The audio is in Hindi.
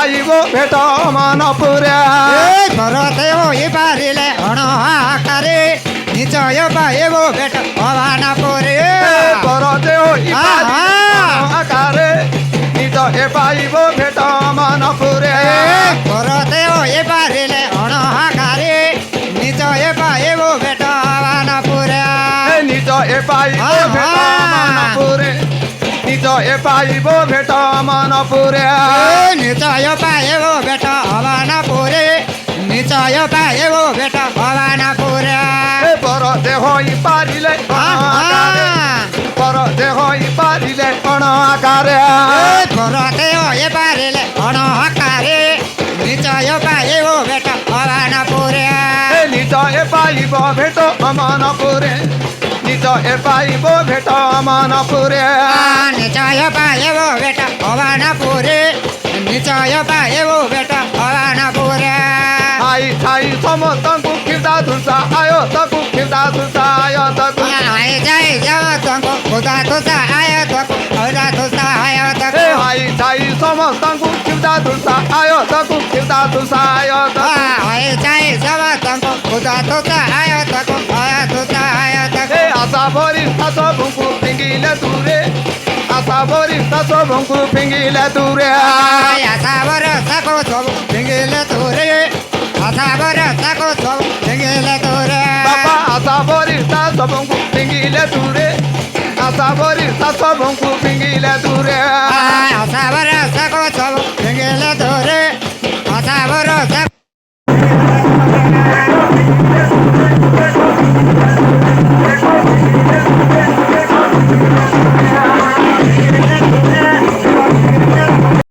पाइब भेट मनपुरे परते हो पारिले हण आकारे निचय पाइब भेट भवानपुरे परते हो आकारे निज ए पाइब भेट मनपुरे परते हो पारिले हण आकारे निचय पाइब भेट भवानपुरे निज ए पाइब भेट मनपुरे निज ए पाइब भेट मनपुरे निचय पाइब भेट भवानपुरे निचय पाइब भेट भवानपुरे परते होई पारिले परते होई पारिले अण आकारे परते हो पारिले हण आकारे निचय पाइब भेट भवानपुरे निज ए पाइब भेट मनपुरे निज ए पाइब भेट मनपुरे निचय पाइब भेट भवानपुरे निचय पाइब भेट भवानपुरे थाई थाई समस्तଙ୍କୁ କ୍ଷୀର ଧୁସା ଆୟ ତାକୁ କ୍ଷୀର ଧୁସା ଆୟ ତାକୁ जय जगतको खुदा तुसा आयो तको खुदा तुसा आयो तको हाई थाई समस्तଙ୍କୁ କ୍ଷୀର ଧୁସା ଆୟ ତାକୁ କ୍ଷୀର ଧୁସା ଆୟ ତାକୁ जय जगतको खुदा तुसा आयो तको खुदा तुसा आयो तको आशा भरी सबଙ୍କୁ ଫିଙ୍ଗିଲେ ଦୂରେ आशा भरी सबଙ୍କୁ ଫିଙ୍ଗିଲେ ଦୂରେ आशा भरोसाको सब फिंगिले तोरे आशा भरोसाको सब फिंगिले तोरे बाबा आशा भरी सबଙ୍କୁ ଫିଙ୍ଗିଲେ ଦୂରେ आशा भरी सबଙ୍କୁ ଫିଙ୍ଗିଲେ ଦୂରେ आशा भरोसाको सब